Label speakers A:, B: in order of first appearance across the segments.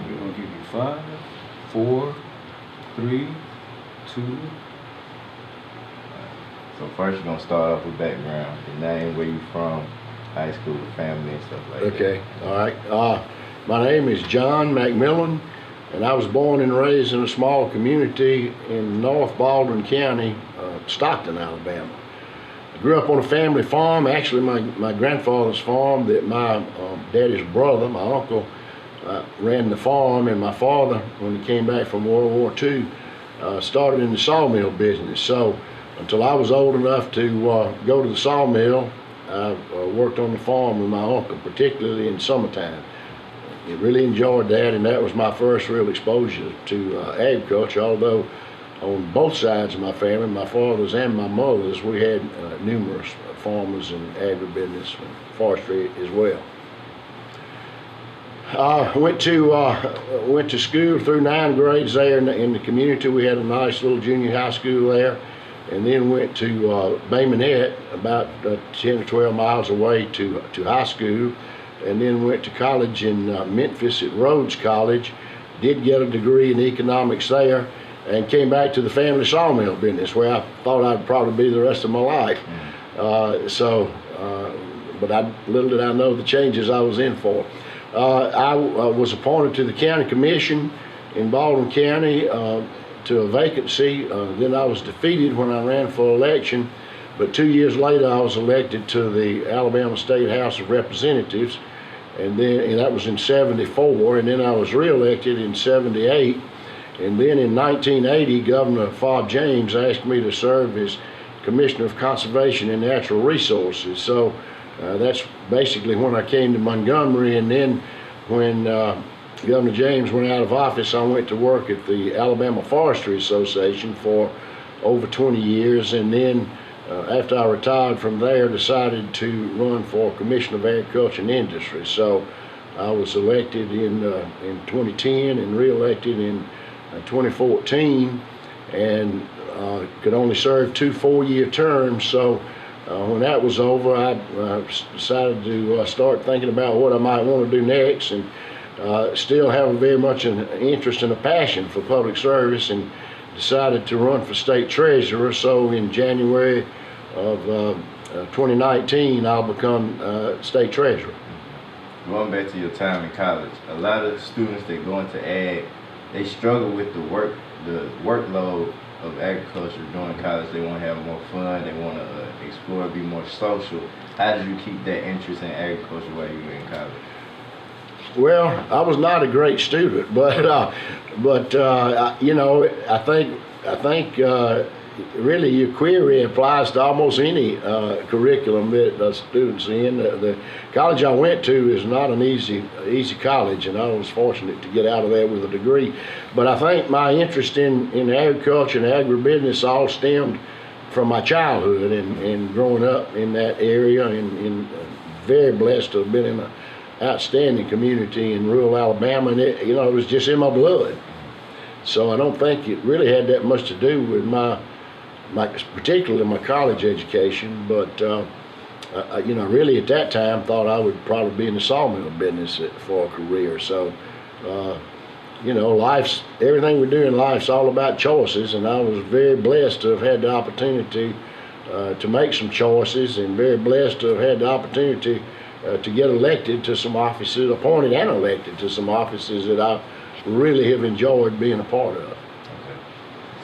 A: We're gonna give you 5, 4, 3, 2.
B: So first you're gonna start off with background, your name, where you from, high school, family, and stuff like that.
C: Okay, all right. My name is John McMillan, and I was born and raised in a small community in North Baldwin County, Stockton, Alabama. I grew up on a family farm, actually my grandfather's farm that my daddy's brother, my uncle, ran the farm, and my father, when he came back from World War II, started in the sawmill business. So until I was old enough to go to the sawmill, I worked on the farm with my uncle, particularly in summertime. I really enjoyed that, and that was my first real exposure to agriculture, although on both sides of my family, my father's and my mother's, we had numerous farmers and agribusiness and forestry as well. Went to school through 9 grades there in the community. We had a nice little junior high school there, and then went to Bay Minette, about 10 or 12 miles away, to high school, and then went to college in Memphis at Rhodes College. Did get a degree in economics there, and came back to the family sawmill business, where I thought I'd probably be the rest of my life. But little did I know the changes I was in for. I was appointed to the county commission in Baldwin County to a vacancy. Then I was defeated when I ran for election, but 2 years later I was elected to the Alabama State House of Representatives, and that was in '74, and then I was re-elected in '78, and then in 1980 Governor Fob James asked me to serve as Commissioner of Conservation and Natural Resources. So that's basically when I came to Montgomery, and then when Governor James went out of office, I went to work at the Alabama Forestry Association for over 20 years, and then after I retired from there, decided to run for Commissioner of Agriculture and Industry. So I was elected in 2010 and re-elected in 2014, and could only serve 2 4-year terms. So when that was over, I decided to start thinking about what I might want to do next, and still have very much an interest and a passion for public service, and decided to run for state treasurer. So in January of 2019, I'll become state treasurer.
B: Going back to your time in college, a lot of students that go into ag, they struggle with the workload of agriculture during college. They want to have more fun, they want to explore, be more social. How did you keep that interest in agriculture while you were in college?
C: Well, I was not a great student, but you know, I think really your query applies to almost any curriculum that students in. The college I went to is not an easy college, and I was fortunate to get out of there with a degree. But I think my interest in agriculture and agribusiness all stemmed from my childhood and growing up in that area, and very blessed to have been in an outstanding community in rural Alabama, and it was just in my blood. So I don't think it really had that much to do with my particularly my college education, but really at that time thought I would probably be in the sawmill business for a career. So everything we do in life's all about choices, and I was very blessed to have had the opportunity to make some choices, and very blessed to have had the opportunity to get elected to some offices, appointed and elected to some offices that I really have enjoyed being a part of.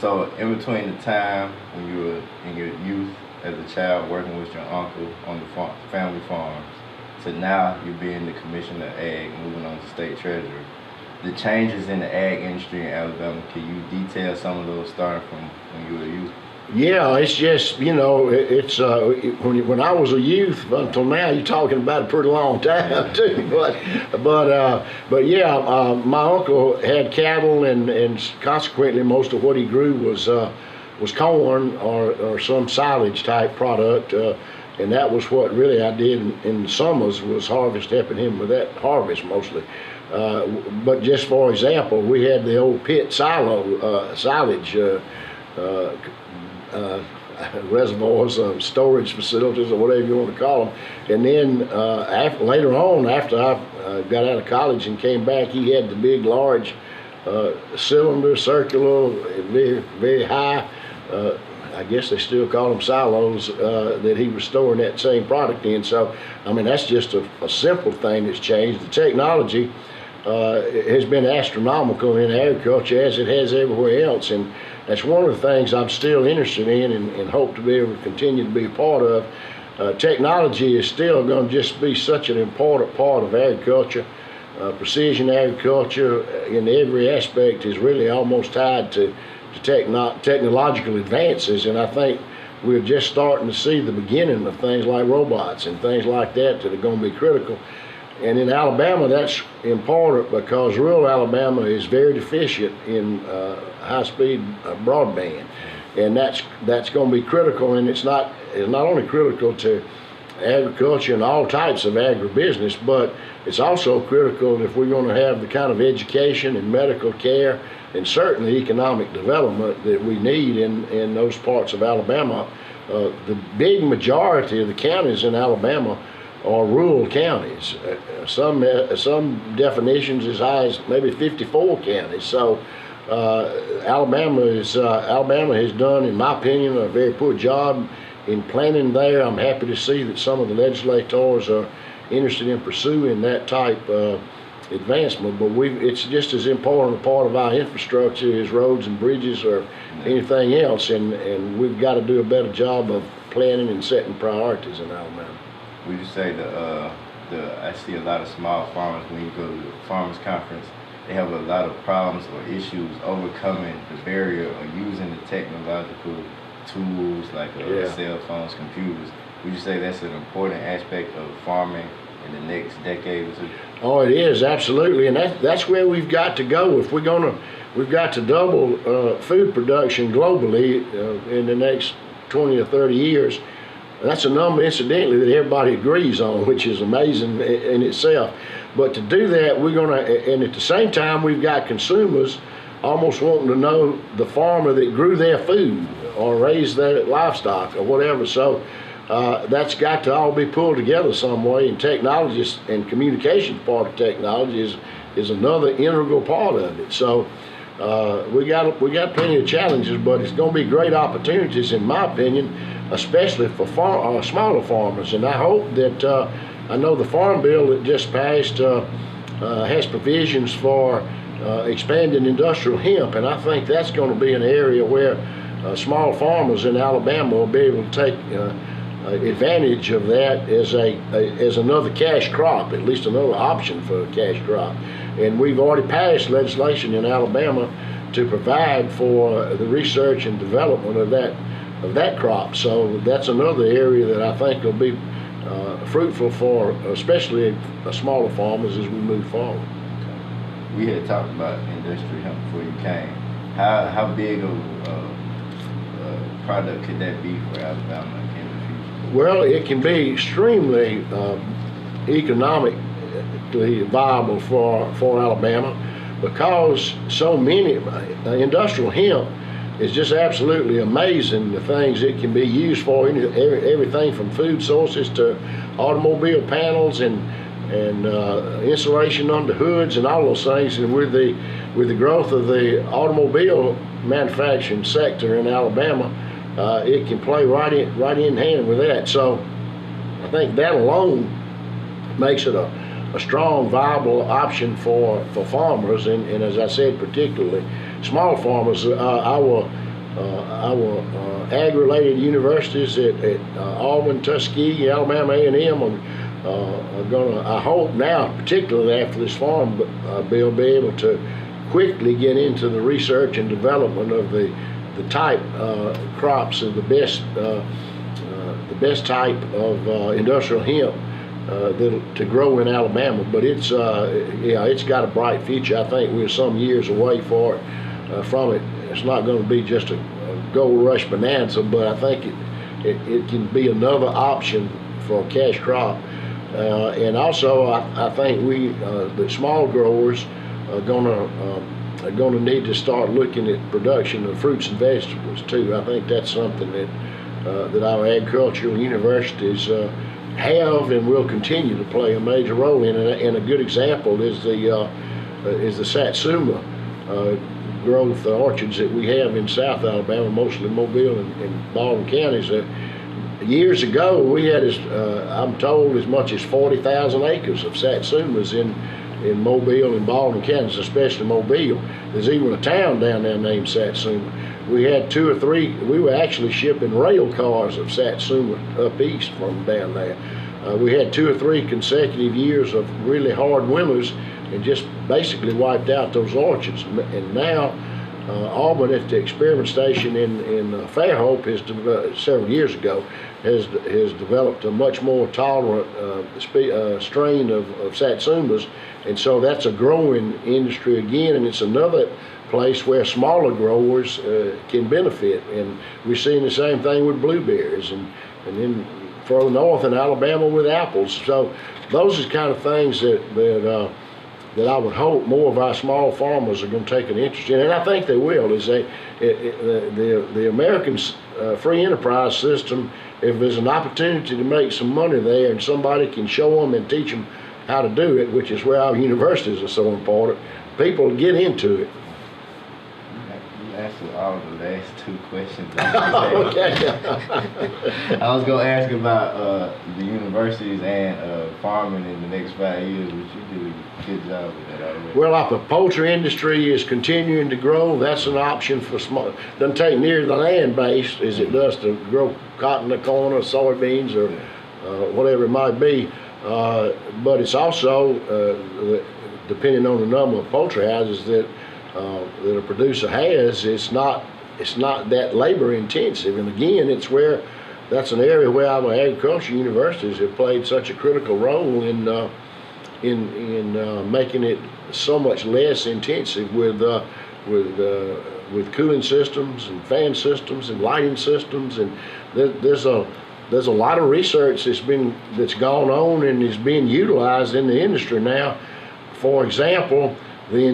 B: So in between the time when you were in your youth as a child working with your uncle on the family farms, to now you being the commissioner of ag, moving on to state treasurer, the changes in the ag industry in Alabama, can you detail some of those starting from when you were a youth? Yeah,
C: it's just, it's when I was a youth until now, you're talking about a pretty long time too. But yeah, my uncle had cattle, and consequently most of what he grew was corn or some silage type product, and that was what really I did in the summers, was helping him with that harvest mostly. But just for example, we had the old pit silage. reservoirs, storage facilities, or whatever you want to call them. And then later on, after I got out of college and came back, he had the big, large cylinder, circular, very, very high. I guess they still call them silos that he was storing that same product in. So, I mean, that's just a simple thing that's changed. The technology has been astronomical in agriculture as it has everywhere else, and that's one of the things I'm still interested in and hope to be able to continue to be a part of. Technology is still going to just be such an important part of agriculture. Precision agriculture in every aspect is really almost tied to technological advances, and I think we're just starting to see the beginning of things like robots and things like that are going to be critical. And in Alabama, that's important because rural Alabama is very deficient in high-speed broadband, and that's going to be critical. And it's not only critical to agriculture and all types of agribusiness, but it's also critical if we're going to have the kind of education and medical care and certainly economic development that we need in those parts of Alabama. The big majority of the counties in Alabama are rural counties. Some definitions as high as maybe 54 counties. So Alabama has done, in my opinion, a very poor job in planning there. I'm happy to see that some of the legislators are interested in pursuing that type of advancement, but it's just as important a part of our infrastructure as roads and bridges or anything else, and we've got to do a better job of planning and setting priorities in Alabama.
B: Would you say I see a lot of small farmers when you go to the farmers conference, they have a lot of problems or issues overcoming the barrier of using the technological tools like cell phones, computers. Would you say that's an important aspect of farming in the next decade or two?
C: Oh, it is, absolutely, and that's where we've got to go. If we've got to double food production globally in the next 20 or 30 years. That's a number, incidentally, that everybody agrees on, which is amazing in itself. But to do that, and at the same time, we've got consumers almost wanting to know the farmer that grew their food or raised their livestock or whatever. So that's got to all be pulled together some way, and technology and communications part of technology is another integral part of it. So we got plenty of challenges, but it's going to be great opportunities, in my opinion, especially for smaller farmers. And I hope that I know the Farm Bill that just passed has provisions for expanding industrial hemp, and I think that's going to be an area where small farmers in Alabama will be able to take advantage of that as another cash crop, at least another option for a cash crop. And we've already passed legislation in Alabama to provide for the research and development of that crop. So that's another area that I think will be fruitful for especially smaller farmers as we move forward.
B: We had talked about industrial hemp before you came. How big of a product could that be for Alabama in the future?
C: Well, it can be extremely economically viable for Alabama because so many industrial hemp is just absolutely amazing, the things it can be used for, everything from food sources to automobile panels and insulation under hoods and all those things. And with the growth of the automobile manufacturing sector in Alabama, it can play right in hand with that. So I think that alone makes it a strong, viable option for farmers, and as I said, particularly small farmers. Our ag-related universities at Auburn, Tuskegee, Alabama A&M are going to, I hope now, particularly after this farm bill, be able to quickly get into the research and development of the type crops of the best type of industrial hemp to grow in Alabama. But it's got a bright future. I think we're some years away from it. It's not going to be just a gold rush bonanza, but I think it can be another option for a cash crop. And also, I think the small growers are going to need to start looking at production of fruits and vegetables too. I think that's something that that our agricultural universities have and will continue to play a major role in. And a good example is the Satsuma growth orchards that we have in South Alabama, mostly Mobile and Baldwin counties. Years ago, we had, I'm told, as much as 40,000 acres of Satsumas in Mobile and Baldwin counties, especially Mobile. There's even a town down there named Satsuma. We had 2 or 3, we were actually shipping rail cars of Satsuma up east from down there. We had 2 or 3 consecutive years of really hard winters and just basically wiped out those orchards. And now Auburn at the experiment station in Fairhope several years ago has developed a much more tolerant strain of Satsumas, and so that's a growing industry again, and it's another place where smaller growers can benefit. And we're seeing the same thing with blueberries, and then further north in Alabama with apples. So those are the kind of things that I would hope more of our small farmers are going to take an interest in, and I think they will. The American free enterprise system, if there's an opportunity to make some money there and somebody can show them and teach them how to do it, which is where our universities are so important, people get into it.
B: You answered all the last 2 questions.
C: Okay.
B: I was going to ask about the universities and farming in the next 5 years, which you do a good job with that already.
C: Well, the poultry industry is continuing to grow. That's an option for small. Doesn't take near the land base as it does to grow cotton or corn or soybeans or whatever it might be. But it's also, depending on the number of poultry houses that a producer has, it's not that labor intensive. And again, that's an area where our agriculture universities have played such a critical role in making it so much less intensive with cooling systems and fan systems and lighting systems. And there's a lot of research that's gone on and is being utilized in the industry now. For example, the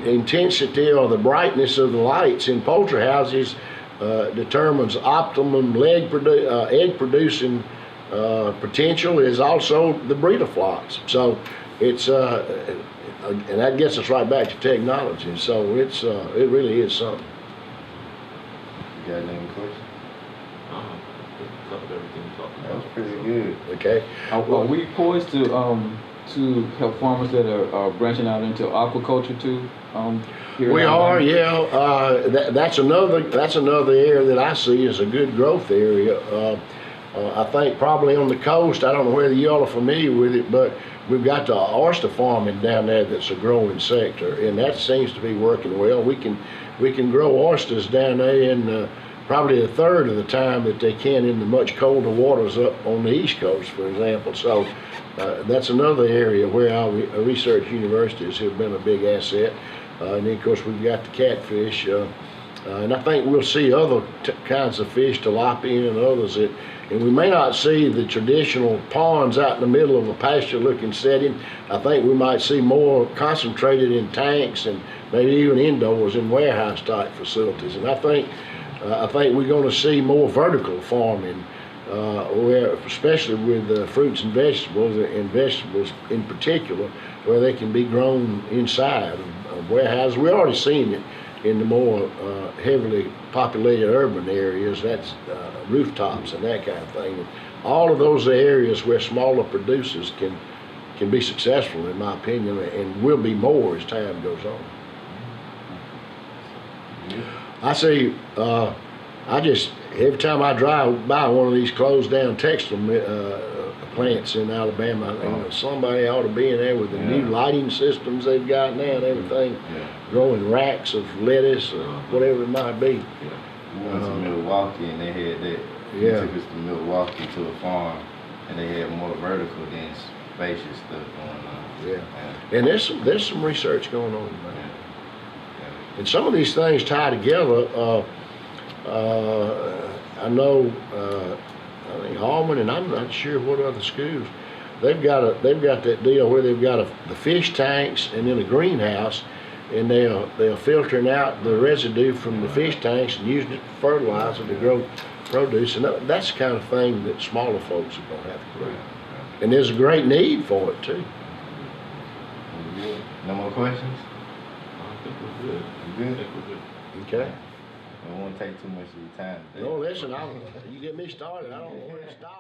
C: intensity or the brightness of the lights in poultry houses determines optimum egg producing potential, is also the breeder flocks. So it's and that gets us right back to technology. So it really is something.
B: You got any questions?
A: Covered everything we talked
B: That
A: about.
B: was pretty good.
C: Okay.
A: Are we poised to help farmers that are branching out into aquaculture too? Here
C: We
A: in
C: are,
A: Alabama?
C: yeah. That's another area that I see as a good growth area. I think probably on the coast, I don't know whether you all are familiar with it, but we've got the oyster farming down there that's a growing sector, and that seems to be working well. We can grow oysters down there in probably a third of the time that they can in the much colder waters up on the East Coast, for example. So that's another area where our research universities have been a big asset. And then, of course, we've got the catfish. And I think we'll see other kinds of fish, tilapia and others, and we may not see the traditional ponds out in the middle of a pasture-looking setting. I think we might see more concentrated in tanks and maybe even indoors in warehouse-type facilities. And I think we're going to see more vertical farming, where, especially with fruits and vegetables in particular, where they can be grown inside of warehouses. We're already seeing it in the more heavily populated urban areas. That's rooftops and that kind of thing. And all of those are areas where smaller producers can be successful, in my opinion, and will be more as time goes on. I see, every time I drive by one of these closed down textile plants in Alabama, somebody ought to be in there with the new lighting systems they've got now and everything, growing racks of lettuce or whatever it might be.
B: We went to Milwaukee and they had that. They took us to Milwaukee to a farm and they had more vertical than spacious stuff going on.
C: And there's some research going on about it. And some of these things tie together. I know, I think Auburn, and I'm not sure what other schools, they've got that deal where they've got the fish tanks and then a greenhouse, and they're filtering out the residue from the fish tanks and using it for fertilizer to grow produce, and that's the kind of thing that smaller folks are gonna have to grow. And there's a great need for it too.
B: No more questions?
A: I think we're good.
B: You good?
A: I think we're good.
C: Okay?
B: I don't want to take too much of your time today.
C: No, listen, you get me started, I don't know where to stop.